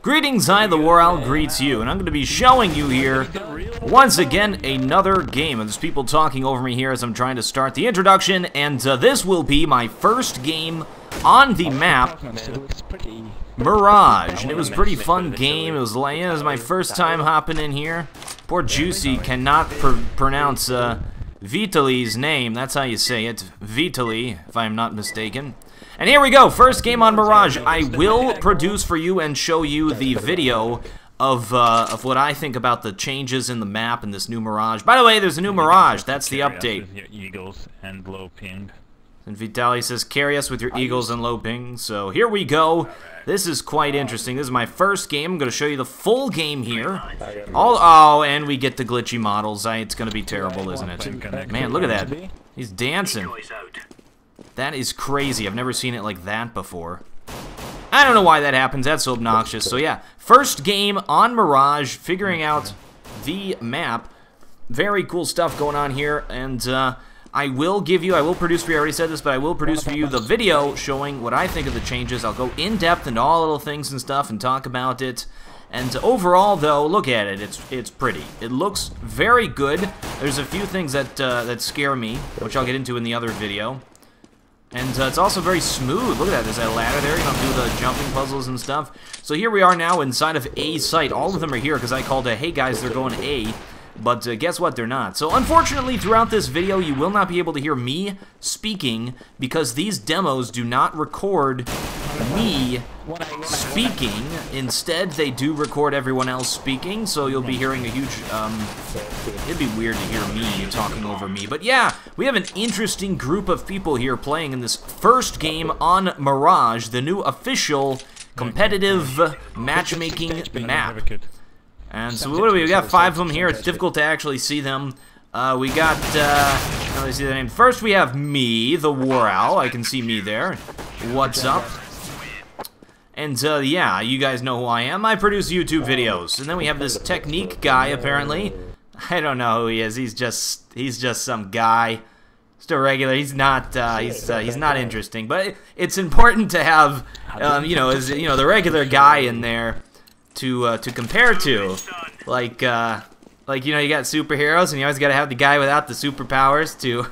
Greetings, TheWarOwl greets you, and I'm going to be showing you here, once again, another game. And there's people talking over me here as I'm trying to start the introduction, and this will be my first game on the map, Mirage. And it was a pretty fun game. It was my first time hopping in here. Poor Juicy cannot pronounce Vitaliy's name. That's how you say it. Vitaliy, if I'm not mistaken. And here we go, first game on Mirage. I will produce for you and show you the video of what I think about the changes in the map in this new Mirage. By the way, there's a new Mirage. That's the update. Your eagles and low ping. And Vitaliy says, carry us with your eagles and low ping. So here we go. This is quite interesting. This is my first game. I'm going to show you the full game here. Oh, and we get the glitchy models. It's going to be terrible, isn't it? Man, look at that. He's dancing. That is crazy. I've never seen it like that before. I don't know why that happens. That's so obnoxious. So yeah, first game on Mirage, figuring out the map. Very cool stuff going on here, and I will produce for you, I already said this, but I will produce for you the video showing what I think of the changes. I'll go in depth into all little things and stuff and talk about it. And overall, though, look at it. It's pretty. It looks very good. There's a few things that scare me, which I'll get into in the other video. And it's also very smooth. Look at that. There's that ladder there. You don't do the jumping puzzles and stuff. So here we are now inside of A site. All of them are here because I called hey guys, they're going A. But guess what? They're not. So unfortunately, throughout this video, you will not be able to hear me speaking because these demos do not record me speaking. Instead, they do record everyone else speaking, so you'll be hearing a huge, it'd be weird to hear me talking over me. But yeah, we have an interesting group of people here playing in this first game on Mirage, the new official competitive matchmaking map. And so what do we got? 5 of them here. It's difficult to actually see them. We got, let me see the name. First we have me, TheWarOwl. I can see me there. What's up? And yeah, you guys know who I am. I produce YouTube videos. And then we have this technique guy, apparently. I don't know who he is. He's just some guy. Just a regular. He's not he's not interesting. But it's important to have the regular guy in there to compare to, like you got superheroes, and you always got to have the guy without the superpowers to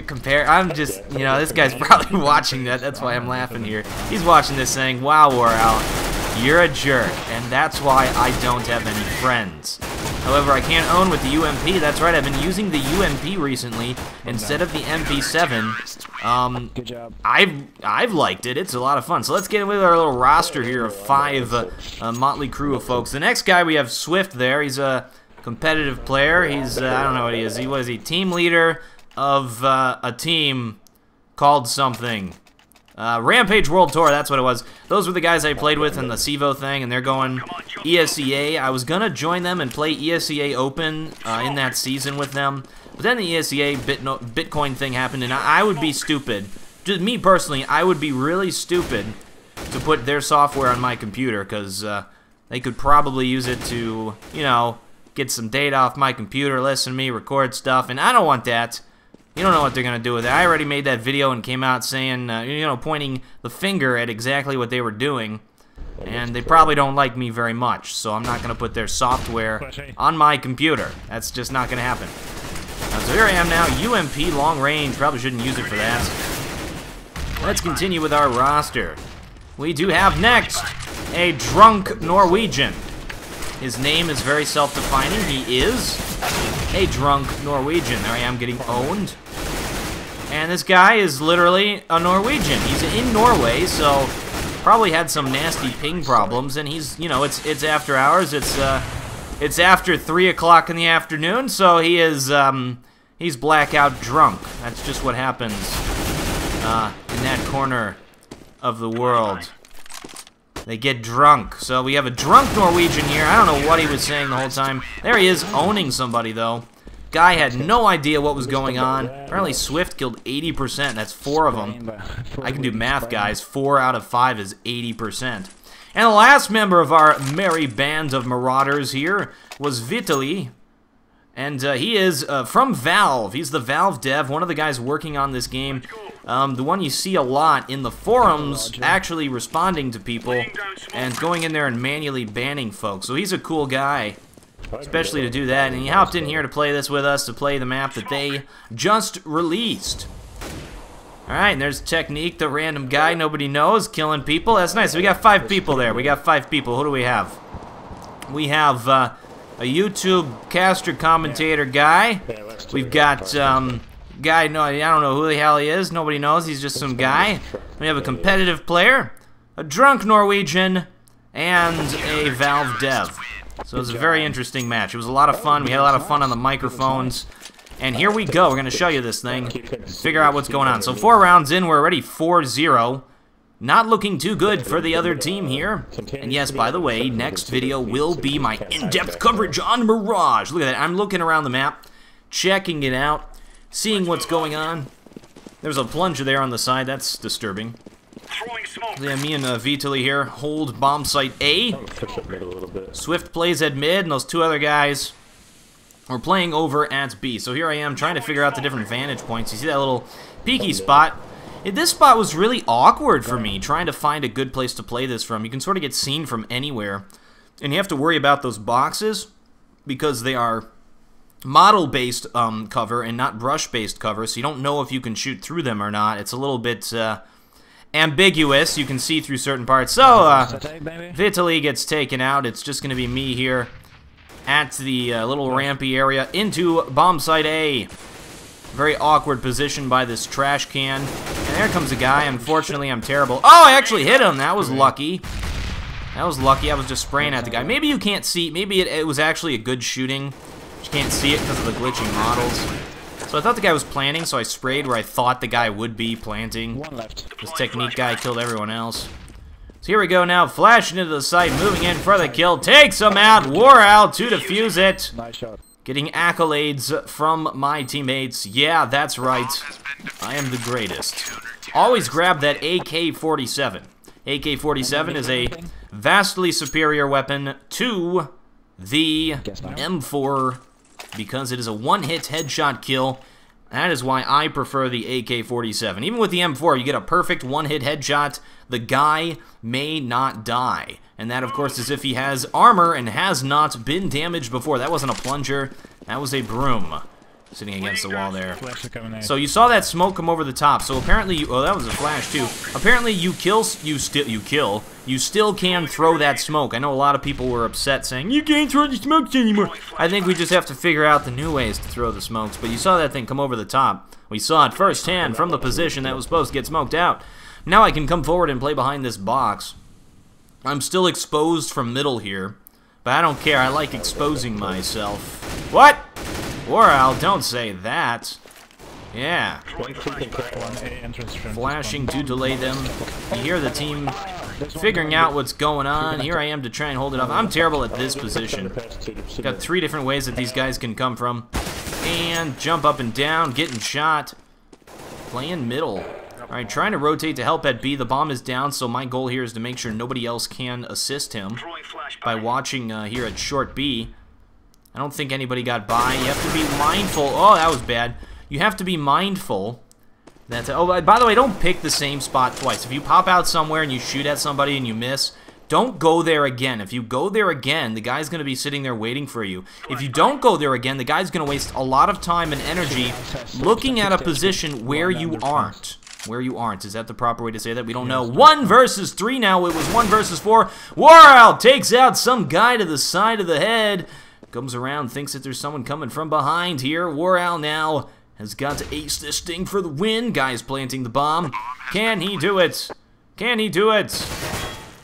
compare. I'm just, this guy's probably watching that. That's why I'm laughing here. He's watching this saying, "Wow, WarOwl, you're a jerk," and that's why I don't have any friends. However, I can't own with the UMP. That's right, I've been using the UMP recently instead of the MP7. Good job. I've liked it. It's a lot of fun. So let's get with our little roster here of 5 motley crew of folks. The next guy we have Swift there. He's a competitive player. He's I don't know what he is. What is he? Team leader of a team called something. Rampage World Tour, that's what it was. Those were the guys I played with in the CEVO thing, and they're going ESEA. I was going to join them and play ESEA Open in that season with them, but then the ESEA Bitcoin thing happened, and I would be stupid. Just me personally, I would be really stupid to put their software on my computer, because they could probably use it to, get some data off my computer, listen to me, record stuff, and I don't want that. You don't know what they're going to do with it. I already made that video and came out saying, pointing the finger at exactly what they were doing. And they probably don't like me very much, so I'm not going to put their software on my computer. That's just not going to happen. So here I am now, UMP long range. Probably shouldn't use it for that. Let's continue with our roster. We do have next a drunk Norwegian. His name is very self-defining. He is a drunk Norwegian. There I am getting owned. And this guy is literally a Norwegian. He's in Norway, so probably had some nasty ping problems. And he's, it's after hours. It's after 3 o'clock in the afternoon, so he is, he's blackout drunk. That's just what happens in that corner of the world. They get drunk. So we have a drunk Norwegian here. I don't know what he was saying the whole time. There he is, owning somebody, though. Guy had no idea what was going on. Apparently Swift killed 80%. That's 4 of them. I can do math, guys. 4 out of 5 is 80%. And the last member of our merry band of marauders here was Vitaliy. And he is from Valve. He's the Valve dev, one of the guys working on this game. The one you see a lot in the forums, actually responding to people and going in there and manually banning folks. So he's a cool guy, especially to do that. And he hopped in here to play this with us, to play the map that they just released. Alright, and there's Technique, the random guy nobody knows, killing people. That's nice. We got 5 people there. We got 5 people. Who do we have? We have a YouTube caster commentator guy. We've got guy, no, I don't know who the hell he is. Nobody knows. He's just some guy. We have a competitive player, a drunk Norwegian, and a Valve dev. So it was a very interesting match. It was a lot of fun. We had a lot of fun on the microphones. And here we go. We're going to show you this thing. Figure out what's going on. So 4 rounds in, we're already 4-0. Not looking too good for the other team here. And yes, by the way, next video will be my in-depth coverage on Mirage. Look at that. I'm looking around the map, checking it out, seeing what's going on. There's a plunger there on the side. That's disturbing. Yeah, me and Vitaliy here hold bomb site A. Swift plays at mid, and those 2 other guys are playing over at B. So here I am trying to figure out the different vantage points. You see that little peaky spot? This spot was really awkward for me, trying to find a good place to play this from. You can sort of get seen from anywhere, and you have to worry about those boxes because they are model-based cover and not brush-based cover, so you don't know if you can shoot through them or not. It's a little bit ambiguous. You can see through certain parts. So, Vitaliy gets taken out. It's just going to be me here at the little rampy area into bomb site A. Very awkward position by this trash can. And there comes a guy. Unfortunately, I'm terrible. Oh, I actually hit him. That was lucky. That was lucky. I was just spraying at the guy. Maybe you can't see. Maybe it was actually a good shooting. You can't see it because of the glitching models. So I thought the guy was planting, so I sprayed where I thought the guy would be planting. One left. This Technique guy killed everyone else. So here we go now. Flashing into the site. Moving in for the kill. Takes him out. WarOwl to defuse it. Nice shot. Getting accolades from my teammates. Yeah, that's right. I am the greatest. Always grab that AK-47. AK-47 is a vastly superior weapon to the M4 because it is a one-hit headshot kill. That is why I prefer the AK-47. Even with the M4, you get a perfect one-hit headshot. The guy may not die. And that, of course, is if he has armor and has not been damaged before. That wasn't a plunger. That was a broom sitting against the wall there. So you saw that smoke come over the top. So apparently, oh, that was a flash too. Apparently, you still can throw that smoke. I know a lot of people were upset saying you can't throw the smokes anymore. I think we just have to figure out the new ways to throw the smokes. But you saw that thing come over the top. We saw it firsthand from the position that was supposed to get smoked out. Now I can come forward and play behind this box. I'm still exposed from middle here, but I don't care. I like exposing myself. What? WarOwl, don't say that. Yeah. Flashing to delay them. You hear the team figuring out what's going on. Here I am to try and hold it up. I'm terrible at this position. Got 3 different ways that these guys can come from. And jump up and down, getting shot. Playing middle. Alright, trying to rotate to help at B. The bomb is down, so my goal here is to make sure nobody else can assist him by watching here at short B. I don't think anybody got by. You have to be mindful. Oh, that was bad. You have to be mindful that... Oh, by the way, don't pick the same spot twice. If you pop out somewhere and you shoot at somebody and you miss, don't go there again. If you go there again, the guy's going to be sitting there waiting for you. If you don't go there again, the guy's going to waste a lot of time and energy looking at a position where you aren't. Where you aren't. Is that the proper way to say that? We don't know. 1 versus 3 now. It was 1 versus 4. WarOwl takes out some guy to the side of the head. Comes around, thinks that there's someone coming from behind here. WarOwl now has got to ace this thing for the win. Guy's planting the bomb. Can he do it? Can he do it?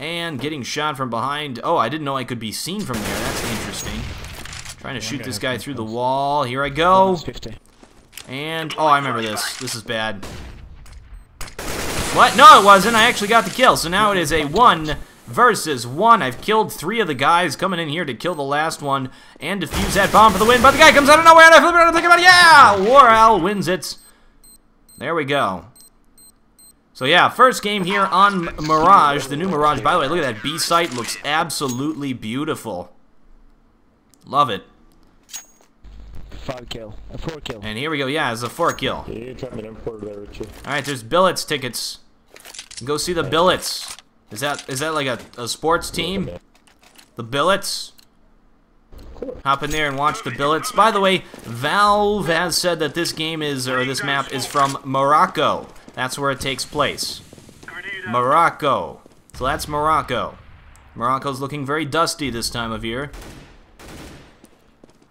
And getting shot from behind. Oh, I didn't know I could be seen from there. That's interesting. Trying to shoot this guy through the wall. Here I go. And, oh, I remember this. This is bad. What? No, it wasn't. I actually got the kill. So now it is a 1 versus 1. I've killed 3 of the guys coming in here to kill the last one and defuse that bomb for the win. But the guy comes out of nowhere and I flip it around and think about it. Yeah! WarOwl wins it. There we go. So yeah, first game here on Mirage, the new Mirage. By the way, look at that B site. Looks absolutely beautiful. Love it. 5 kill. A 4 kill. And here we go. Yeah, it's a 4 kill. Yeah, you dropped an M4 there, Richie. Alright, there's billets tickets. Go see the billets. Is that like a sports team? The billets? Hop in there and watch the billets. By the way, Valve has said that this game is, or this map is from Morocco. That's where it takes place. Morocco. So that's Morocco. Morocco's looking very dusty this time of year.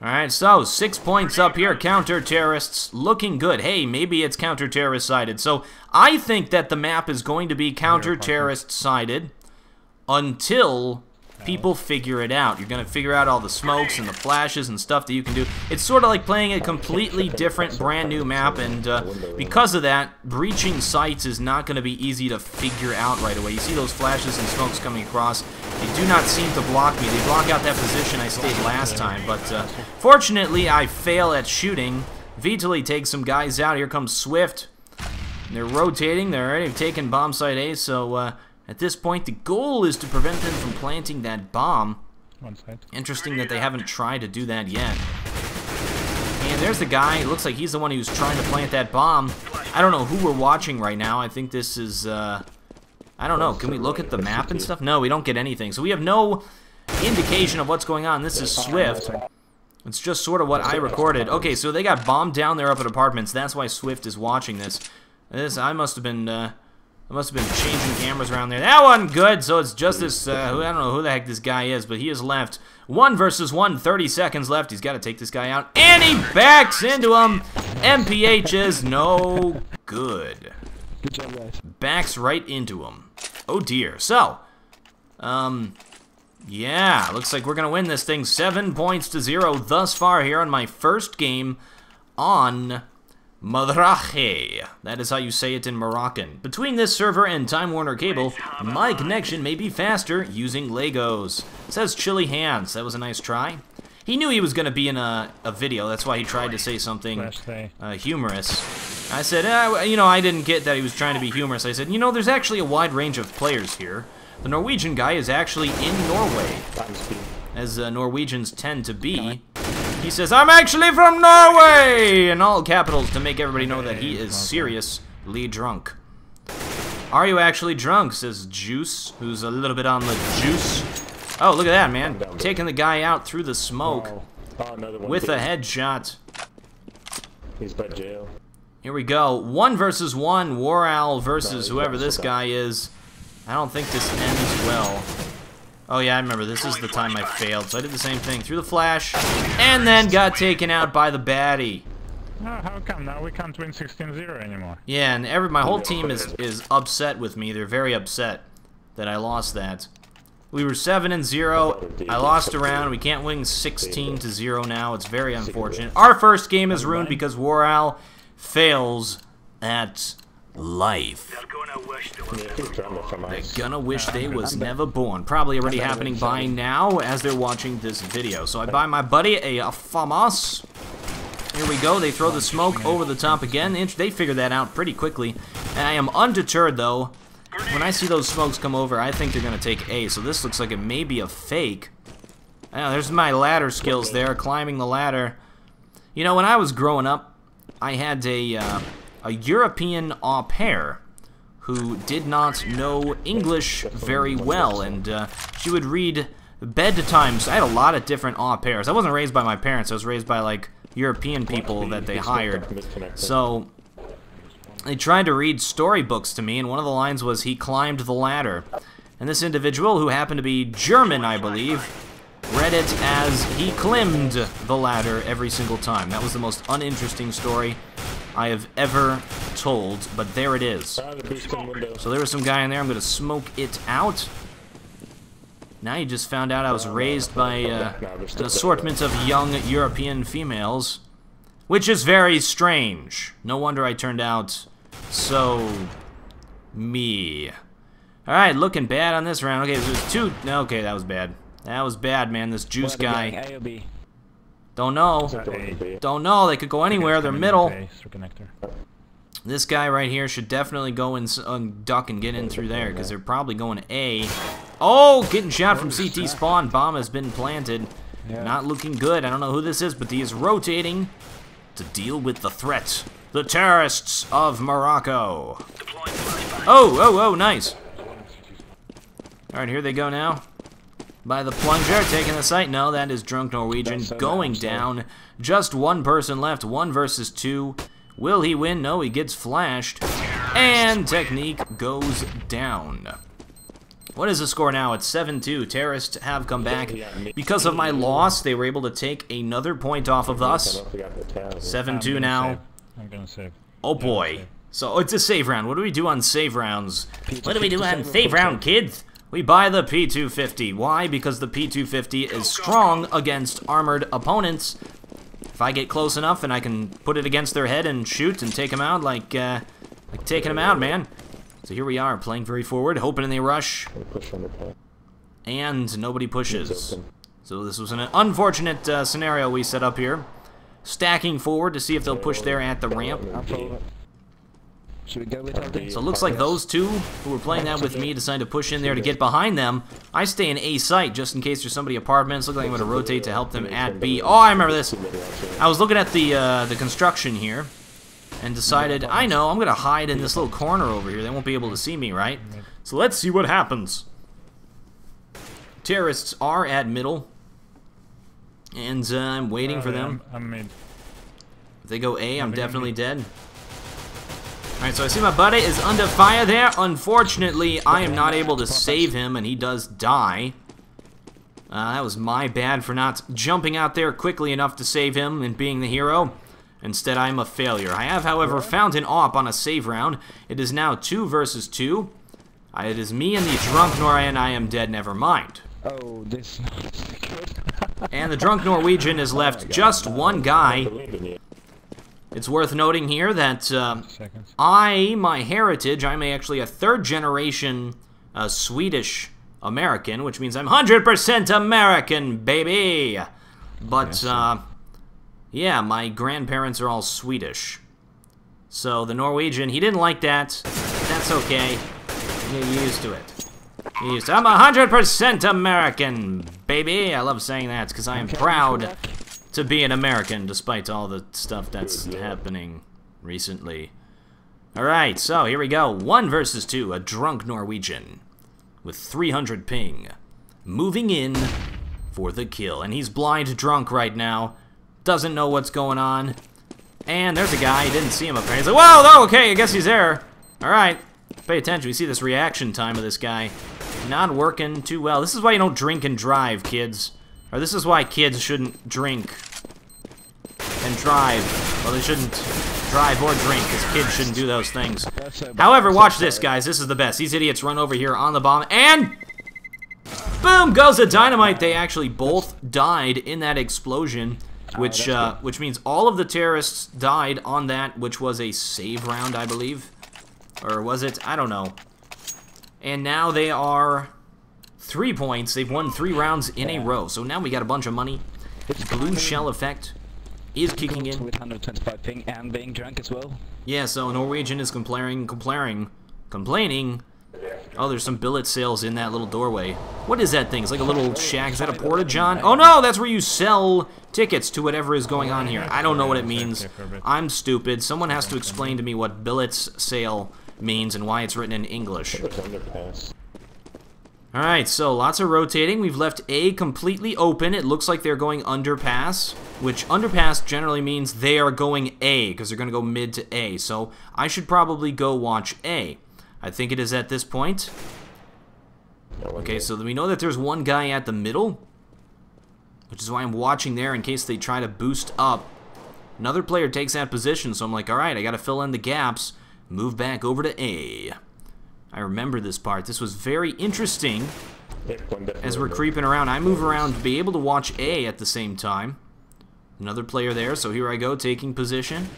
Alright, so 6 points up here. Counter-terrorists looking good. Hey, maybe it's counter-terrorist sided. So I think that the map is going to be counter-terrorist sided until people figure it out. You're going to figure out all the smokes and the flashes and stuff that you can do. It's sort of like playing a completely different, brand new map, and because of that, breaching sites is not going to be easy to figure out right away. You see those flashes and smokes coming across. They do not seem to block me. They block out that position I stayed last time, but fortunately, I fail at shooting. Vitaliy takes some guys out. Here comes Swift. They're rotating. They're already taking bomb site A, so at this point, the goal is to prevent them from planting that bomb. One side. Interesting that they haven't tried to do that yet. And there's the guy. It looks like he's the one who's trying to plant that bomb. I don't know who we're watching right now. I think this is, I don't know. Can we look at the map and stuff? No, we don't get anything. So we have no indication of what's going on. This is Swift. It's just sort of what I recorded. Okay, so they got bombed down there up at apartments. That's why Swift is watching this. I must have been changing cameras around there. That wasn't good, so it's just this, I don't know who the heck this guy is, but he is left. 1 versus 1, 30 seconds left. He's got to take this guy out, and he backs into him. MPH is no good. Good job, guys. Backs right into him. Oh, dear. So, yeah, looks like we're going to win this thing 7 points to 0 thus far here on my first game on Mirage. That is how you say it in Moroccan. Between this server and Time Warner Cable, my connection may be faster using Legos. Says Chilly Hands. That was a nice try. He knew he was going to be in a video. That's why he tried to say something humorous. I said, you know, I didn't get that he was trying to be humorous. I said, you know, there's actually a wide range of players here. The Norwegian guy is actually in Norway, as Norwegians tend to be. He says, I'm actually from Norway! In all capitals to make everybody know that he is seriously drunk. Are you actually drunk? Says Juice, who's a little bit on the juice. Oh, look at that, man. Taking the guy out through the smoke with a headshot. He's by jail. Here we go. 1 versus 1. WarOwl versus whoever this guy is. I don't think this ends well. Oh yeah, I remember. This is the time I failed. So I did the same thing. Threw the flash, and then got taken out by the baddie. Oh, how come now we can't win 16-0 anymore? Yeah, and my whole team is upset with me. They're very upset that I lost that. We were 7-0. I lost a round. We can't win 16-0 now. It's very unfortunate. Our first game is ruined because WarOwl fails at life. They're gonna wish they was never born. Probably already happening by now as they're watching this video. So I buy my buddy a FAMAS. Here we go. They throw the smoke over the top again. They figure that out pretty quickly. And I am undeterred though. When I see those smokes come over, I think they're gonna take A. So this looks like it may be a fake. There's my ladder skills there, climbing the ladder. You know, when I was growing up, I had a European au pair who did not know English very well, and she would read bedtimes. I had a lot of different au pairs. I wasn't raised by my parents. I was raised by, like, European people that they hired. So they tried to read storybooks to me, and one of the lines was, he climbed the ladder. And this individual, who happened to be German, I believe, read it as, he climbed the ladder every single time. That was the most uninteresting story I have ever told, but there it is. So there was some guy in there. I'm going to smoke it out. Now you just found out I was raised by an assortment of young European females, which is very strange. No wonder I turned out so me. Alright, looking bad on this round. Okay, there's 2. Okay, that was bad. That was bad, man. This Juice guy. Don't know. Don't know. They could go anywhere. They're middle. This guy right here should definitely go and duck and get in through there because they're probably going A. Oh, getting shot from CT spawn. Bomb has been planted. Not looking good. I don't know who this is, but he is rotating to deal with the threat. The terrorists of Morocco. Oh, nice. Alright, here they go now. By the plunger, taking the site. No, that is Drunk Norwegian going down. Just one person left, 1 versus 2. Will he win? No, he gets flashed. And Technique goes down. What is the score now? It's 7-2. Terrorists have come back. Because of my loss, they were able to take another point off of us. 7-2 now. I'm gonna save. Oh boy. So it's a save round. What do we do on save rounds? What do we do on save round, kids? We buy the P250. Why? Because the P250 is strong against armored opponents. If I get close enough and I can put it against their head and shoot and take them out like taking them out, man. So here we are, playing very forward, hoping they rush. And nobody pushes. So this was an unfortunate scenario we set up here. Stacking forward to see if they'll push there at the ramp. Should we go with Vitaliy? So it looks like those two who were playing that with me decided to push in there to get behind them. I stay in A site just in case there's somebody apartments. Looks like I'm going to rotate to help them at B. Oh, I remember this. I was looking at the construction here and decided, I know, I'm going to hide in this little corner over here. They won't be able to see me, right? So let's see what happens. Terrorists are at middle. And I'm waiting for them. If they go A, I'm definitely dead. Alright, so I see my buddy is under fire there. Unfortunately, I am not able to save him, and he does die. That was my bad for not jumping out there quickly enough to save him and being the hero. Instead, I'm a failure. I have, however, found an AWP on a save round. It is now 2 versus 2. It is me and the Drunk Norwegian, and I am dead, never mind. Oh, this is good. And the Drunk Norwegian is left just one guy. It's worth noting here that my heritage, I'm actually a 3rd generation Swedish American, which means I'm 100% American, baby! But, yeah, my grandparents are all Swedish. So the Norwegian, he didn't like that. That's okay. Get used to it. I'm 100% American, baby! I love saying that because I am proud to be an American, despite all the stuff that's happening recently. Alright, so here we go. 1 versus 2, a Drunk Norwegian with 300 ping. Moving in for the kill. And he's blind drunk right now. Doesn't know what's going on. And there's a guy, he didn't see him up there. He's like, whoa, okay, I guess he's there. Alright, pay attention. We see this reaction time of this guy. Not working too well. This is why you don't drink and drive, kids. Or this is why kids shouldn't drink and drive. Well, they shouldn't drive or drink, because kids shouldn't do those things. However, watch this, guys. This is the best. These idiots run over here on the bomb, and boom, goes the dynamite. They actually both died in that explosion, which means all of the terrorists died on that, which was a save round, I believe. Or was it? I don't know. And now they are 3 points. They've won 3 rounds in a row. So now we got a bunch of money. Blue shell effect is kicking in. With 125 ping and being drunk as well. Yeah, so Norwegian is complaining. Oh, there's some billet sales in that little doorway. What is that thing? It's like a little shack. Is that a porta-john? Oh no, that's where you sell tickets to whatever is going on here. I don't know what it means. I'm stupid. Someone has to explain to me what billets sale means and why it's written in English. Alright, so lots of rotating. We've left A completely open. It looks like they're going underpass, which underpass generally means they are going A, because they're going to go mid to A. So I should probably go watch A. I think it is at this point. Okay, so we know that there's one guy at the middle, which is why I'm watching there in case they try to boost up. Another player takes that position, so I'm like, alright, I got to fill in the gaps. Move back over to A. I remember this part. This was very interesting. As we're creeping around, I move around to be able to watch A at the same time. Another player there, so here I go, taking position.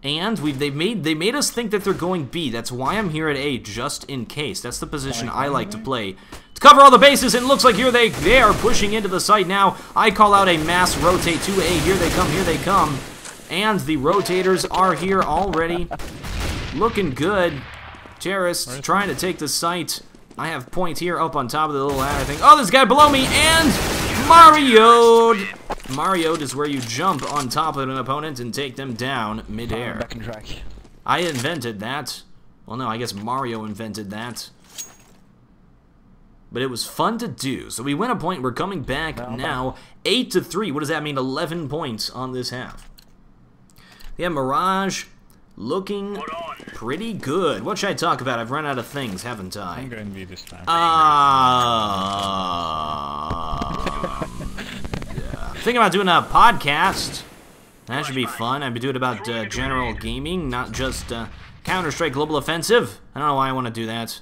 And they made us think that they're going B. That's why I'm here at A, just in case. That's the position I like to play. To cover all the bases, and it looks like here they are pushing into the site now. I call out a mass rotate to A. Here they come, here they come. And the rotators are here already. Looking good. Terrorists trying to take the site. I have point here up on top of the little ladder thing. Oh, this guy below me, and Mario! Mario is where you jump on top of an opponent and take them down mid-air. Back in track. I invented that. Well, no, I guess Mario invented that. But it was fun to do. So we win a point. We're coming back now. 8-3. What does that mean? 11 points on this half. Yeah, Mirage looking pretty good. What should I talk about? I've run out of things, haven't I? I'm going to be this time. Yeah. Thinking about doing a podcast. That should be fun. I'd be doing about general gaming, not just Counter-Strike Global Offensive. I don't know why I want to do that.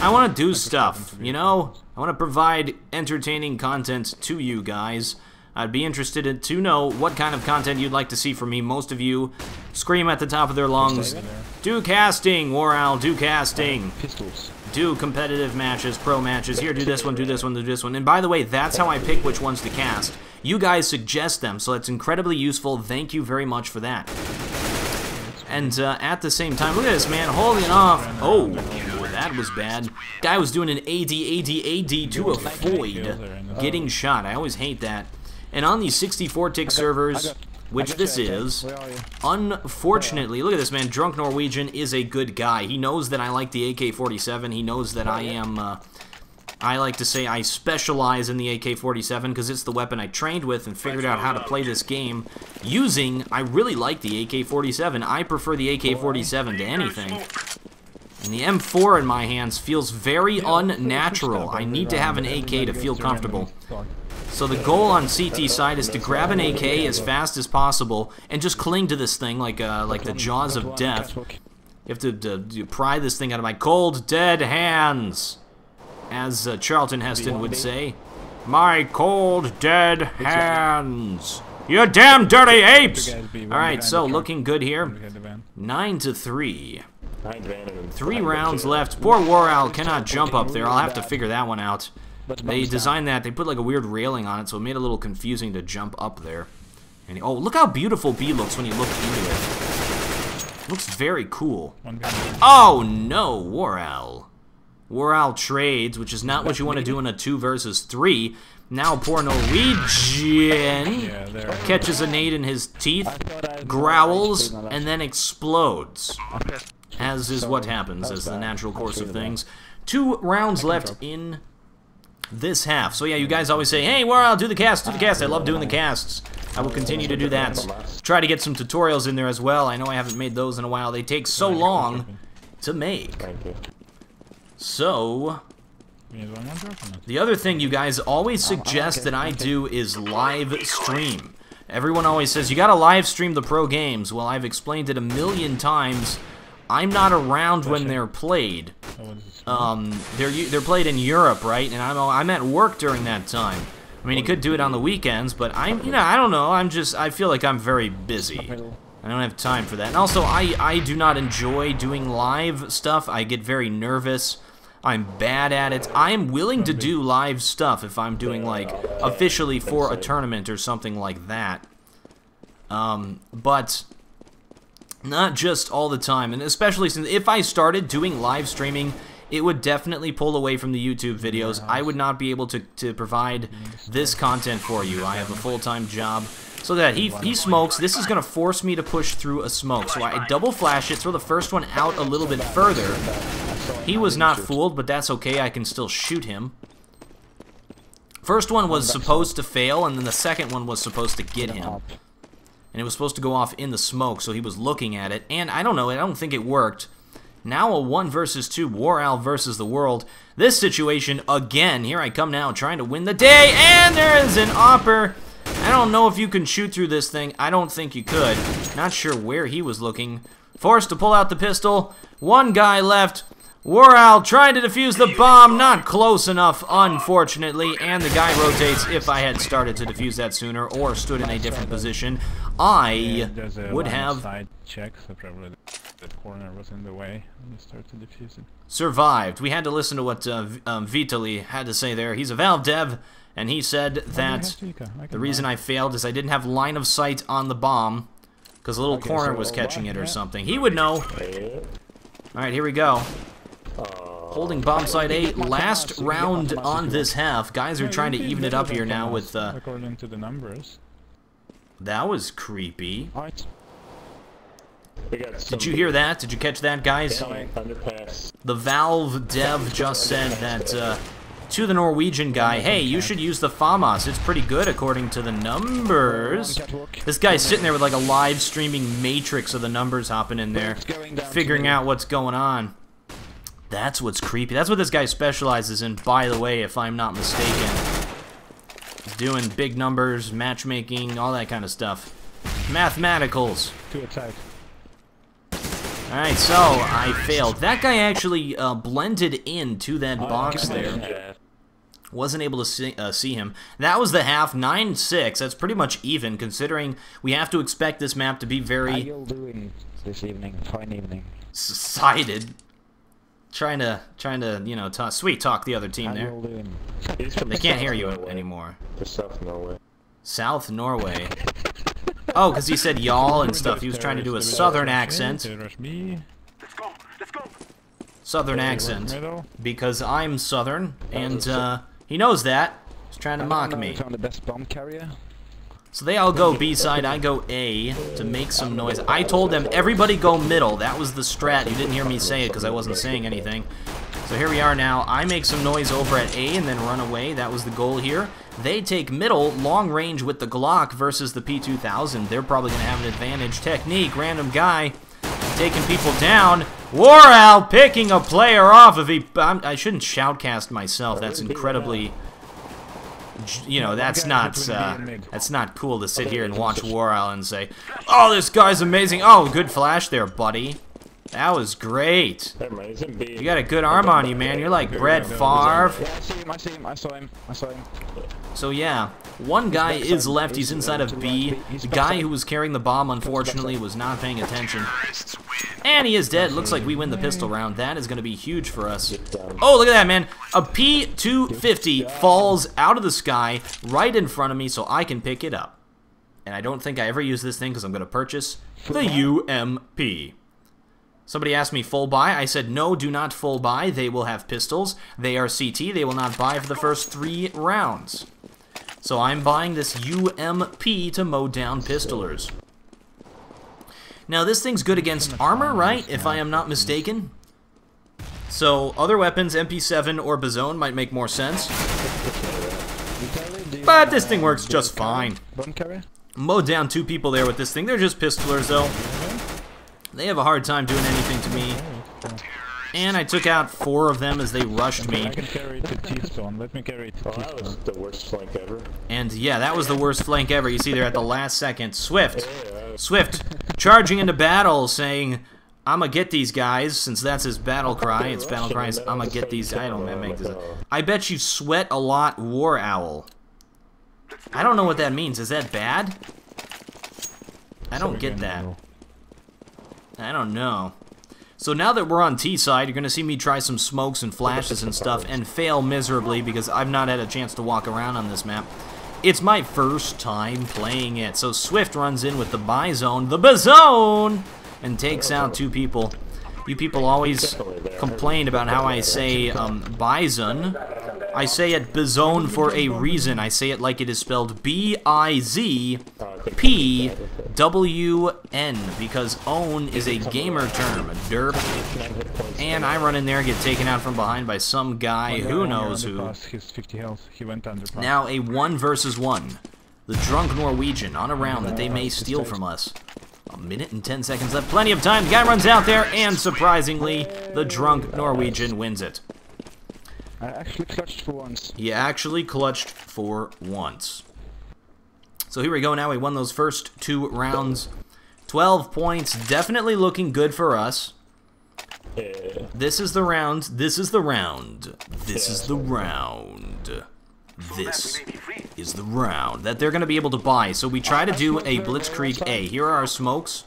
I want to do stuff, you know? I want to provide entertaining content to you guys. I'd be interested to know what kind of content you'd like to see from me. Most of you scream at the top of their lungs, do casting, WarOwl, do casting. Pistols. Do competitive matches, pro matches. Here, do this one, do this one, do this one. And by the way, that's how I pick which ones to cast. You guys suggest them, so it's incredibly useful. Thank you very much for that. And at the same time, look at this man holding off. Oh, that was bad. Guy was doing an AD to avoid getting shot. I always hate that. And on these 64-tick servers, which this is, unfortunately, look at this man, Drunk Norwegian is a good guy. He knows that I like the AK-47. He knows that I am, I like to say I specialize in the AK-47 because it's the weapon I trained with and figured out how to play this game using. I really like the AK-47. I prefer the AK-47 to anything. And the M4 in my hands feels very unnatural. I need to have an AK to feel comfortable. So the goal on CT side is to grab an AK as fast as possible and just cling to this thing like the jaws of death. You have to pry this thing out of my cold, dead hands, as Charlton Heston would say. My cold, dead hands. You damn dirty apes! Alright, so looking good here. 9-3. 3 rounds left. Poor WarOwl cannot jump up there. I'll have to figure that one out. They designed that. They put like a weird railing on it, so it made it a little confusing to jump up there. And oh, look how beautiful B looks when you look into it. Looks very cool. Oh no, WarOwl. WarOwl trades, which is not what you want to do in a 2 versus 3. Now poor Norwegian catches a nade in his teeth, growls, and then explodes. As is what happens, as the natural course of things. 2 rounds left in this half. So yeah, you guys always say, hey, WarOwl, do the cast, do the cast. I love doing the casts. I will continue to do that. Try to get some tutorials in there as well. I know I haven't made those in a while. They take so long to make. So, the other thing you guys always suggest that I do is live stream. Everyone always says, you gotta live stream the pro games. Well, I've explained it a million times. I'm not around when they're played. They're played in Europe, right? And I'm at work during that time. I mean, you could do it on the weekends, but I don't know. I feel like I'm very busy. I don't have time for that. And also, I do not enjoy doing live stuff. I get very nervous. I'm bad at it. I am willing to do live stuff if I'm doing, like, officially for a tournament or something like that. But not just all the time, and especially since if I started doing live streaming, it would definitely pull away from the YouTube videos. I would not be able to provide this content for you. I have a full-time job. So that he smokes. This is going to force me to push through a smoke. So I double flash it, throw the first one out a little bit further. He was not fooled, but that's okay. I can still shoot him. First one was supposed to fail, and then the second one was supposed to get him. And it was supposed to go off in the smoke, so he was looking at it. And I don't know, I don't think it worked. Now a 1 versus 2, WarOwl versus the world. This situation, again, here I come now, trying to win the day, and there is an opper. I don't know if you can shoot through this thing. I don't think you could. Not sure where he was looking. Forced to pull out the pistol. 1 guy left. WarOwl trying to defuse the bomb. Not close enough, unfortunately. And the guy rotates. If I had started to defuse that sooner or stood in a different position, I would have side check, so probably the corner was in the way when you start to defuse it. Survived. We had to listen to what Vitaliy had to say there. He's a Valve dev, and he said that the reason I failed is I didn't have line of sight on the bomb because a little corner was catching it or something. He would know. Alright, here we go. holding bomb site A. Last round on this half. Guys are trying to even it up here now with... according to the numbers. That was creepy. Alright. Did you hear that? Did you catch that, guys? Underpass. The Valve dev just said that to the Norwegian guy, hey, you should use the FAMAS. It's pretty good according to the numbers. This guy's sitting there with like a live streaming matrix of the numbers hopping in there, figuring out what's going on. That's what's creepy. That's what this guy specializes in, by the way, if I'm not mistaken. He's doing big numbers, matchmaking, all that kind of stuff. Mathematicals. To attack. Alright, so I failed. That guy actually blended into that box there. Wasn't able to see him. That was the half, 9-6. That's pretty much even, considering we have to expect this map to be very... How are you doing this evening? Fine evening. Sided. Trying to, you know, sweet talk the other team there. They can't hear you anymore. To South Norway. South Norway. Oh, because he said y'all and stuff. He was trying to do a southern accent. Southern accent. Because I'm southern, and he knows that. He's trying to mock me. Found the best bomb carrier. So they all go B side, I go A to make some noise. I told them everybody go middle. That was the strat. You didn't hear me say it because I wasn't saying anything. So here we are now. I make some noise over at A and then run away. That was the goal here. They take middle, long range with the Glock versus the P2000. They're probably going to have an advantage. Technique, random guy taking people down. WarOwl picking a player off. I shouldn't shoutcast myself. That's incredibly... You know, that's not cool to sit here and watch WarOwl and say, oh, this guy's amazing. Oh, good flash there, buddy. That was great. You got a good arm on you, man. You're like Brett Favre. Yeah, I see him. I saw him. So yeah, one guy is left. He's inside of B. The guy who was carrying the bomb, unfortunately, was not paying attention. And he is dead. Looks like we win the pistol round. That is going to be huge for us. Oh, look at that, man. A P250 falls out of the sky right in front of me so I can pick it up. And I don't think I ever use this thing because I'm going to purchase the UMP. Somebody asked me full buy. I said, no, do not full buy. They will have pistols. They are CT. They will not buy for the first 3 rounds. So I'm buying this UMP to mow down pistolers. Now, this thing's good against armor, right? If I am not mistaken. So, other weapons, MP7 or Bazone, might make more sense. But this thing works just fine. Mowed down 2 people there with this thing. They're just pistolers, though. They have a hard time doing anything to me. And I took out 4 of them as they rushed me. I can carry it to T-Stone. Let me carry it to T-Stone. That was the worst flank ever. And yeah, that was the worst flank ever. You see there at the last second. Swift charging into battle saying, I'ma get these guys, since that's his battle cry. It's battle cries, I'ma get these. I don't make this up. I bet you sweat a lot, WarOwl. I don't know what that means. Is that bad? I don't get that. I don't know. So now that we're on T side, you're going to see me try some smokes and flashes and stuff and fail miserably because I've not had a chance to walk around on this map. It's my first time playing it. So Swift runs in with the Bizone, the Bazone, and takes out 2 people. You people always complain about how I say Bison. I say it Bizone for a reason. I say it like it is spelled B-I-Z-P-W-N because own is a gamer term, derp. And I run in there and get taken out from behind by some guy, who knows who. Now a 1 versus 1. The drunk Norwegian on a round that they may steal from us. 1 minute and 10 seconds left. Plenty of time. The guy runs out there, and surprisingly, the drunk Norwegian wins it. I actually clutched for once. He actually clutched for once. So here we go now. We won those first 2 rounds. 12 points. Definitely looking good for us. This is the round. This is the round. This is the round. This is the round that they're going to be able to buy. So we try to do a Blitzkrieg A. Here are our smokes.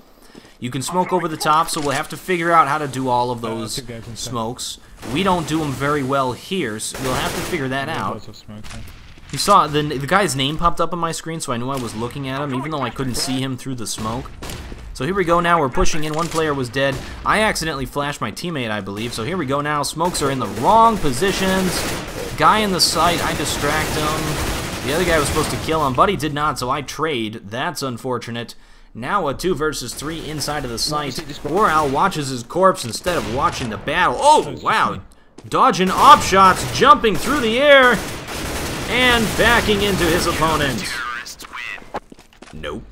You can smoke over the top, so we'll have to figure out how to do all of those smokes. We don't do them very well here, so we'll have to figure that out. You saw the guy's name popped up on my screen, so I knew I was looking at him, even though I couldn't see him through the smoke. So So here we go now. We're pushing in. One player was dead. I accidentally flashed my teammate, I believe. So here we go now. Smokes are in the wrong positions. Guy in the site, I distract him. The other guy was supposed to kill him, but he did not, so I trade. That's unfortunate. Now a 2 versus 3 inside of the site. WarOwl watches his corpse instead of watching the battle. Oh, wow. Dodging op shots, jumping through the air, and backing into his opponent. Nope.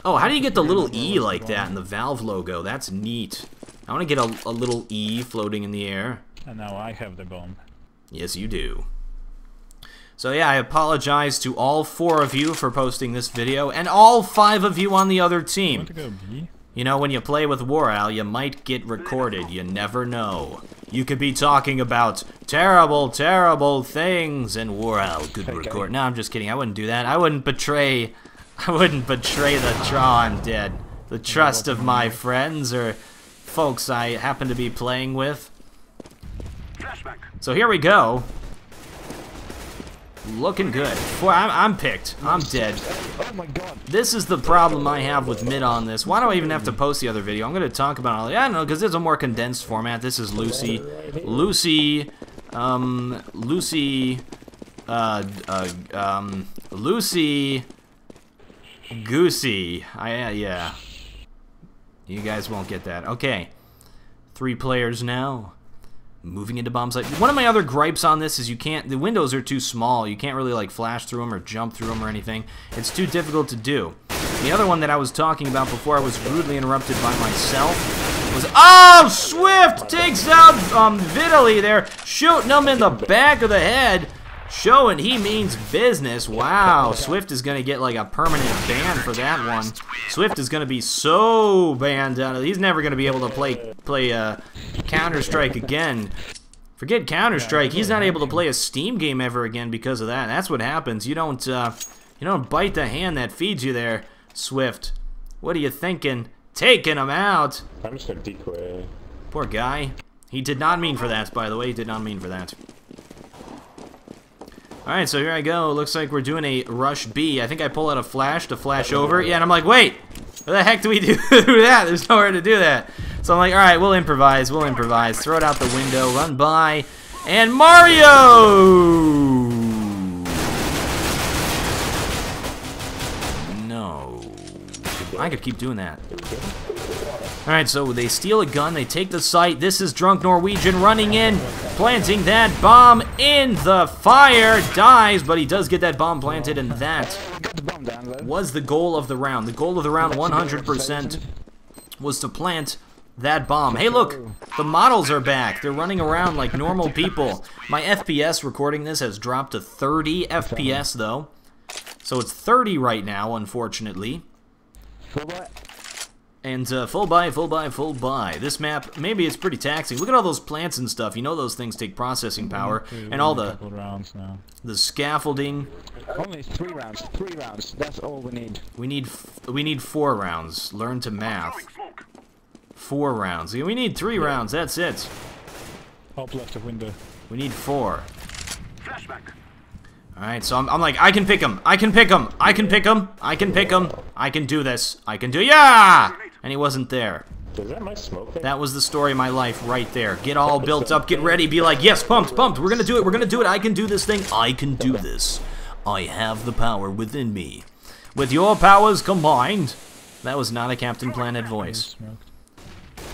Oh, how do you get the little E like that in the Valve logo? That's neat. I want to get a little E floating in the air. And now I have the bomb. Yes, you do. So yeah, I apologize to all 4 of you for posting this video, and all 5 of you on the other team. Want to go B? You know, when you play with WarOwl, you might get recorded. You never know. You could be talking about terrible, terrible things, and WarOwl could record. No, I'm just kidding. I wouldn't do that. I wouldn't betray the I'm dead. The trust of my friends or folks I happen to be playing with. So here we go. Looking good. Boy, I'm picked. I'm dead. Oh my god. This is the problem I have with mid on this. Why do I even have to post the other video? I'm going to talk about it. I don't know, because it's a more condensed format. This is Lucy. Lucy. Lucy. Goosey. Yeah. You guys won't get that. Okay. 3 players now. Moving into bomb site. One of my other gripes on this is the windows are too small. You can't really like flash through them or jump through them or anything. It's too difficult to do. The other one that I was talking about before I was rudely interrupted by myself was, oh, Swift takes out Vitaliy there, shooting him in the back of the head, showing he means business. Wow, Swift is going to get like a permanent ban for that one. Swift is going to be so banned out of it. He's never going to be able to play Counter-Strike again. Forget Counter-Strike. He's not able to play a Steam game ever again because of that. That's what happens. You don't bite the hand that feeds you there, Swift. What are you thinking? Taking him out. I'm just gonna decoy. Poor guy. He did not mean for that, by the way. He did not mean for that. Alright, so here I go. Looks like we're doing a rush B. I think I pull out a flash to flash over. Yeah, and I'm like, wait! What the heck do we do that? There's nowhere to do that. So I'm like, alright, we'll improvise. Throw it out the window, run by, and Mario! No. I could keep doing that. Alright, so they steal a gun, they take the site. This is Drunk Norwegian running in, planting that bomb in the fire. Dies, but he does get that bomb planted, and that was the goal of the round. The goal of the round 100% was to plant that bomb. Hey, look, the models are back. They're running around like normal people. My FPS recording this has dropped to 30 FPS, though. So it's 30 right now, unfortunately. And full buy. This map, maybe it's pretty taxing. Look at all those plants and stuff. You know those things take processing power. And all the scaffolding. Only 3 rounds. 3 rounds. That's all we need. We need 4 rounds. Learn to math. 4 rounds. We need 3 rounds. That's it. Up left of window. We need 4. Alright, so I'm like, I can pick him. I can pick him. I can pick him. I can pick him. I can do this. Yeah! And he wasn't there. Is that my smoke thing? That was the story of my life right there. Get all built up, get ready, be like, yes, pumped. We're gonna do it. I can do this thing. I can do this. I have the power within me. With your powers combined. That was not a Captain Planet voice.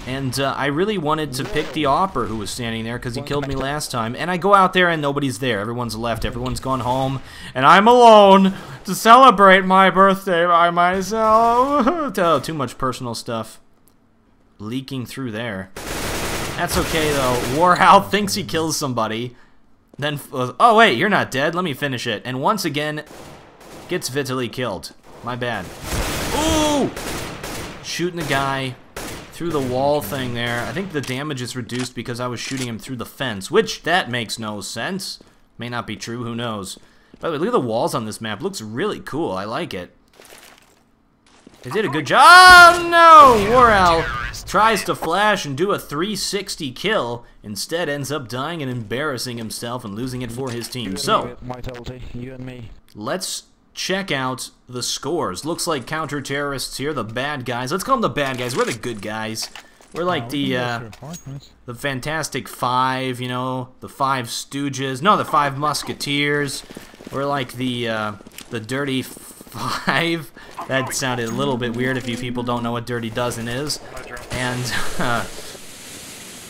And I really wanted to pick the Opper who was standing there because he killed me last time. And I go out there and nobody's there. Everyone's left. Everyone's gone home. And I'm alone to celebrate my birthday by myself. Oh, too much personal stuff leaking through there. That's okay, though. WarOwl thinks he kills somebody. Then, oh, wait, you're not dead. Let me finish it. And once again, gets Vitaliy killed. My bad. Ooh! Shooting the guy through the wall thing there. I think the damage is reduced because I was shooting him through the fence, which that makes no sense. May not be true, who knows. By the way, look at the walls on this map. Looks really cool. I like it. They did a good job. Oh no! WarOwl tries to flash and do a 360 kill. Instead ends up dying and embarrassing himself and losing it for his team. So, you and me. let's check out the scores. Looks like counter-terrorists here, the bad guys. Let's call them the bad guys. We're the good guys. We're like the Fantastic Five, you know, the Five Stooges. No, the Five Musketeers. We're like the Dirty Five. That sounded a little bit weird if you people don't know what Dirty Dozen is. And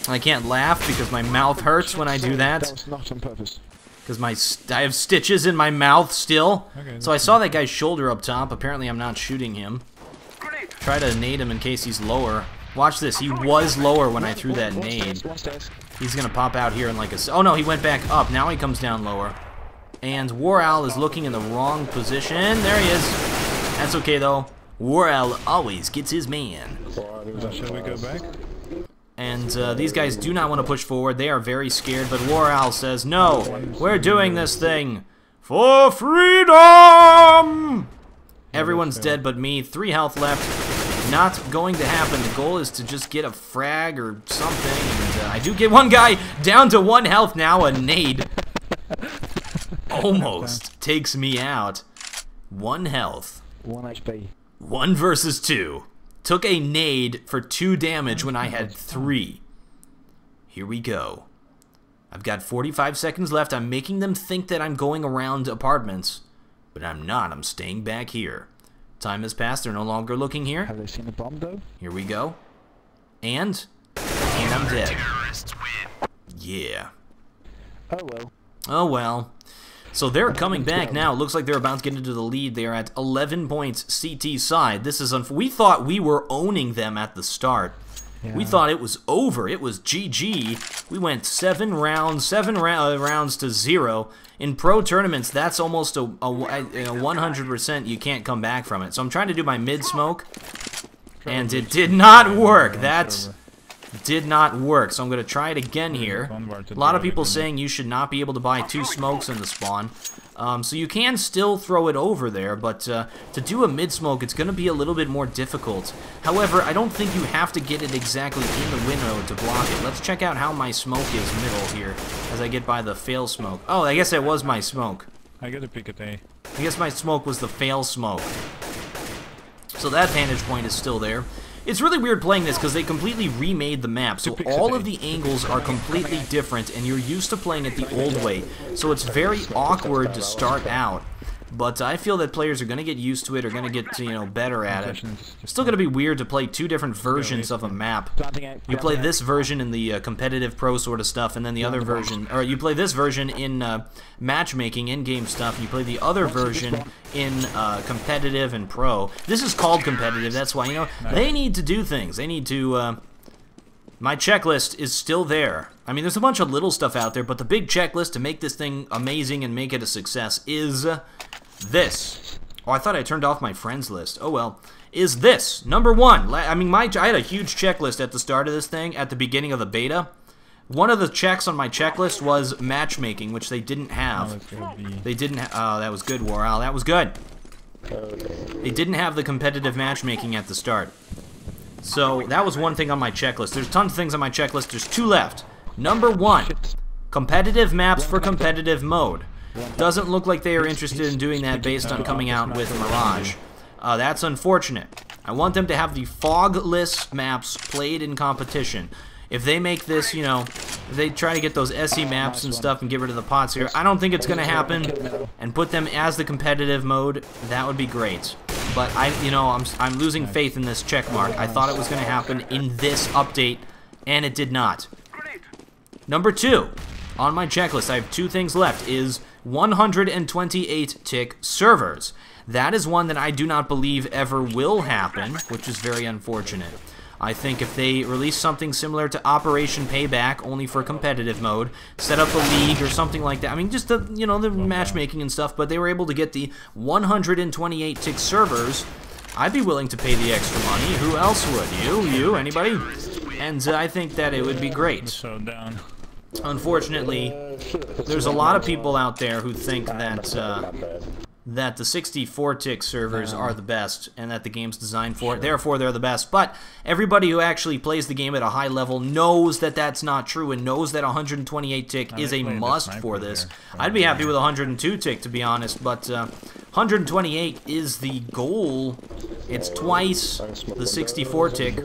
I can't laugh because my mouth hurts when I do that. That was not on purpose. Because I have stitches in my mouth still. So I saw that guy's shoulder up top. Apparently I'm not shooting him. Try to nade him in case he's lower. Watch this. He was lower when I threw that nade. He's going to pop out here in like a... Oh no, he went back up. Now he comes down lower. And WarOwl is looking in the wrong position. There he is. That's okay though. WarOwl always gets his man. Shall we go back? And these guys do not want to push forward. They are very scared, but WarOwl says, no, we're doing this thing for freedom! Everyone's dead but me. 3 health left. Not going to happen. The goal is to just get a frag or something. And I do get one guy down to 1 health now. A nade almost takes me out. 1 health. 1 HP. 1 versus 2. Took a nade for 2 damage when I had 3. Here we go. I've got 45 seconds left. I'm making them think that I'm going around apartments. But I'm not. I'm staying back here. Time has passed. They're no longer looking here. Have they seen the bomb though? Here we go. And I'm dead. Yeah. Oh well. Oh well. So they're coming back now. Looks like they're about to get into the lead. They are at 11 points CT side. This is we thought we were owning them at the start. Yeah. We thought it was over. It was GG. We went 7 rounds to 0. In pro tournaments, that's almost a 100% you can't come back from it. So I'm trying to do my mid smoke, and it did not work. That did not work, so I'm going to try it again here. A lot of people saying you should not be able to buy 2 smokes in the spawn. So you can still throw it over there, but to do a mid-smoke, it's going to be a little bit more difficult. However, I don't think you have to get it exactly in the window to block it. Let's check out how my smoke is middle here, as I get by the fail smoke. Oh, I guess that was my smoke. I got a pick at A. I guess my smoke was the fail smoke. So that vantage point is still there. It's really weird playing this because they completely remade the map, so all of the angles are completely different, and you're used to playing it the old way, so it's very awkward to start out. But I feel that players are going to get used to it, or going to get, you know, better at it. It's still going to be weird to play 2 different versions of a map. You play this version in the competitive pro sort of stuff, and then the other version, or you play this version in matchmaking, in-game stuff, and you play the other version in competitive and pro. This is called competitive, that's why, you know, they need to do things. They need to, my checklist is still there. I mean, there's a bunch of little stuff out there, but the big checklist to make this thing amazing and make it a success is this. Oh, I thought I turned off my friends list. Oh well. Is this. Number 1. I mean, I had a huge checklist at the start of this thing, at the beginning of the beta. One of the checks on my checklist was matchmaking, which they didn't have. They didn't oh, that was good, WarOwl. That was good. They didn't have the competitive matchmaking at the start. So, that was one thing on my checklist. There's tons of things on my checklist. There's 2 left. Number 1. Competitive maps for competitive mode. Doesn't look like they are interested in doing that based on coming out with Mirage. That's unfortunate. I want them to have the fogless maps played in competition. If they make this, you know, if they try to get those SE maps and stuff and get rid of the pots here, I don't think it's going to happen. And put them as the competitive mode, that would be great. But you know, I'm losing faith in this check mark. I thought it was going to happen in this update, and it did not. Number 2, on my checklist, I have 2 things left, is 128 tick servers. That is one that I do not believe ever will happen, which is very unfortunate. I think if they release something similar to Operation Payback, only for competitive mode, set up a league or something like that. I mean, just the, you know, the matchmaking and stuff, but they were able to get the 128 tick servers. I'd be willing to pay the extra money. Who else would? You, anybody? And I think that it would be great. Unfortunately, there's a lot of people out there who think that the 64-tick servers are the best and that the game's designed for it. Therefore, they're the best. But everybody who actually plays the game at a high level knows that that's not true and knows that 128-tick is a must for this. I'd be happy with 102-tick, to be honest, but 128 is the goal. It's twice the 64 tick.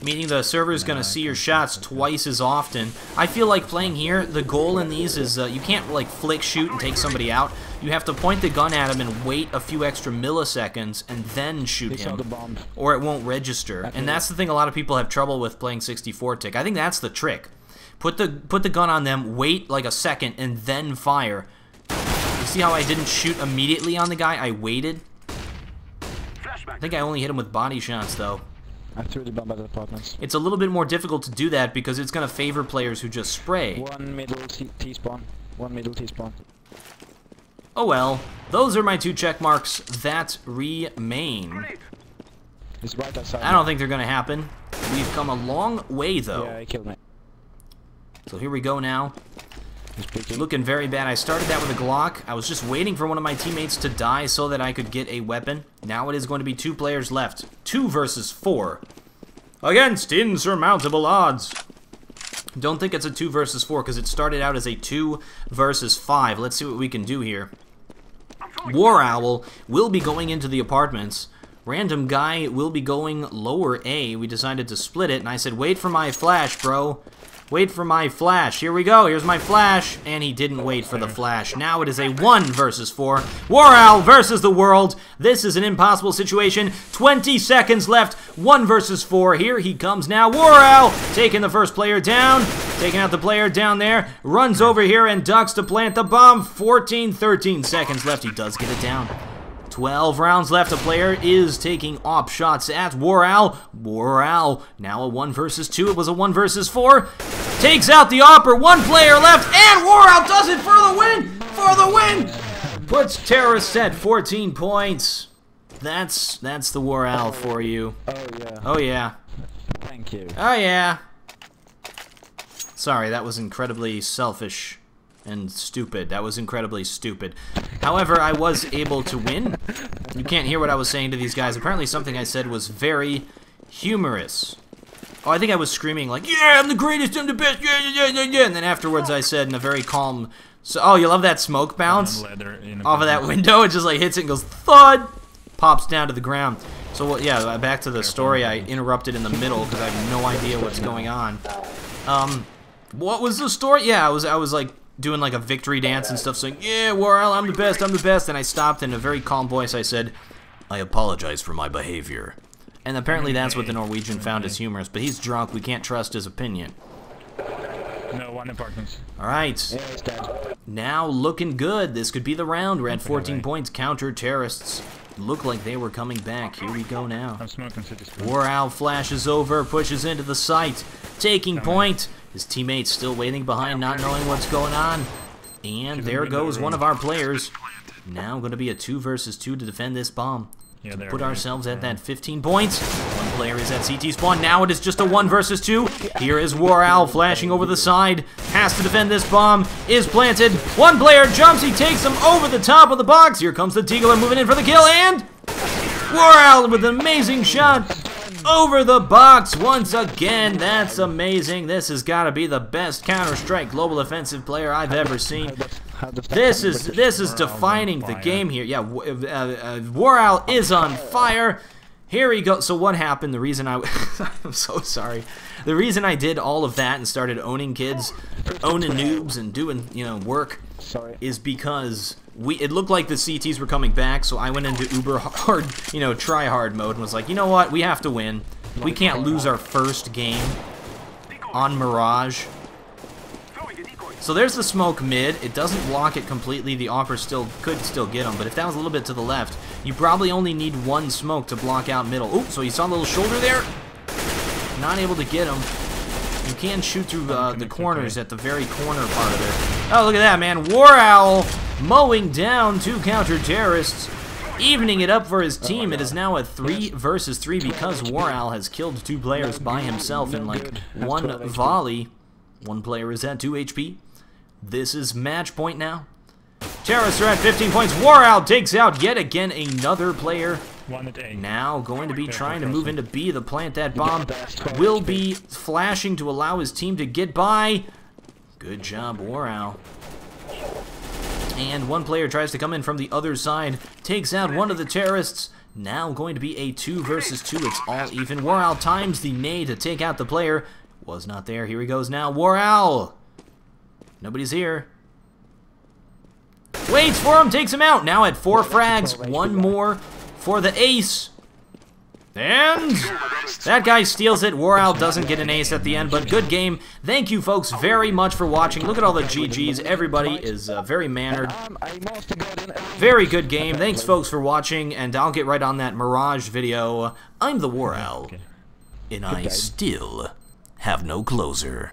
Meaning the server is going to see your shots twice as often. I feel like playing here, the goal in these is you can't like flick shoot and take somebody out. You have to point the gun at him and wait a few extra milliseconds and then shoot him, or it won't register. And that's the thing a lot of people have trouble with playing 64 tick. I think that's the trick. Put the gun on them, wait like a second, and then fire. You see how I didn't shoot immediately on the guy? I waited. I think I only hit him with body shots though. I threw the bomb at the apartments. It's a little bit more difficult to do that because it's going to favor players who just spray. One middle T-spawn. One middle T-spawn. Oh well, those are my 2 check marks that remain. He's right outside. I don't think they're going to happen. We've come a long way though. Yeah, he killed me. So here we go now. Looking very bad. I started that with a Glock. I was just waiting for one of my teammates to die so that I could get a weapon. Now it is going to be 2 players left. 2 versus 4. Against insurmountable odds. Don't think it's a 2 versus 4 because it started out as a 2 versus 5. Let's see what we can do here. WarOwl will be going into the apartments. Random guy will be going lower A. We decided to split it, and I said, wait for my flash, bro. Wait for my flash. Here we go. Here's my flash. And he didn't wait for the flash. Now it is a 1 versus 4. WarOwl versus the world. This is an impossible situation. 20 seconds left. 1 versus 4. Here he comes now. WarOwl taking the first player down. Taking out the player down there. Runs over here and ducks to plant the bomb. 13 seconds left. He does get it down. 12 rounds left. A player is taking op shots at WarOwl. WarOwl, now a 1 versus 2. It was a 1 versus 4. Takes out the opper. 1 player left, and WarOwl does it for the win! For the win! Puts terrorists at 14 points. That's the WarOwl for you. Oh yeah. Oh yeah. Thank you. Oh yeah. Sorry, that was incredibly selfish and stupid. That was incredibly stupid. However, I was able to win. You can't hear what I was saying to these guys. Apparently something I said was very humorous. Oh, I think I was screaming like, yeah, I'm the greatest, I'm the best, yeah, yeah, yeah, yeah. And then afterwards I said in a very calm, oh, you love that smoke bounce? Off of that window, it just like hits it and goes thud, pops down to the ground. So, well, yeah, back to the story. I interrupted in the middle because I have no idea what's going on. What was the story? Yeah, I was like, doing like a victory dance and stuff, saying, yeah, WarOwl, I'm the best, I'm the best. And I stopped in a very calm voice. I said, I apologize for my behavior. And apparently that's what the Norwegian found as humorous, but he's drunk. We can't trust his opinion. No, 1 apartment. Alright. Now looking good. This could be the round. We're at 14 points. Counter terrorists look like they were coming back. Here we go now. I'm smoking city. WarOwl flashes over, pushes into the site, taking point. His teammates still waiting behind, not knowing what's going on. And there goes one of our players. Now going to be a 2 versus 2 to defend this bomb. Yeah, to put ourselves at that 15 points. 1 player is at CT spawn. Now it is just a 1 versus 2. Here is WarOwl flashing over the side. Has to defend this bomb. Is planted. 1 player jumps. He takes him over the top of the box. Here comes the Deagler moving in for the kill. And WarOwl with an amazing shot. Over the box once again. That's amazing. This has got to be the best Counter-Strike global offensive player I've ever seen. This is defining the game here. Yeah, WarOwl is on fire. Here we go. So what happened? The reason I'm so sorry. The reason I did all of that and started owning kids, owning noobs, and doing work, is because it looked like the CTs were coming back. So I went into uber hard, try hard mode and was like, you know what? We have to win. We can't lose our first game on Mirage. So there's the smoke mid. It doesn't block it completely. The offer could still get him, but if that was a little bit to the left, you probably only need 1 smoke to block out middle. Oh, so you saw a little shoulder there? Not able to get him. You can shoot through the corners at the very corner part of it. Oh, look at that, man. WarOwl mowing down 2 counter-terrorists, evening it up for his team. It is now a 3 versus 3 because WarOwl has killed 2 players by himself in like 1 volley. 1 player is at 2 HP. This is match point now. Terrorists are at 15 points. WarOwl takes out yet again another player. Now going to be trying to move into B to plant that bomb. Will be flashing to allow his team to get by. Good job, WarOwl. and one player tries to come in from the other side, takes out one of the terrorists. Now going to be a 2 versus 2. It's all even. WarOwl times the nade to take out the player. Was not there. Here he goes now. WarOwl. Nobody's here. Waits for him, takes him out. Now at 4 frags. One more for the ace. And that guy steals it. WarOwl doesn't get an ace at the end, but good game. Thank you folks very much for watching. Look at all the GGs. Everybody is very mannered. Very good game. Thanks folks for watching, and I'll get right on that Mirage video. I'm TheWarOwl, and I still have no closer.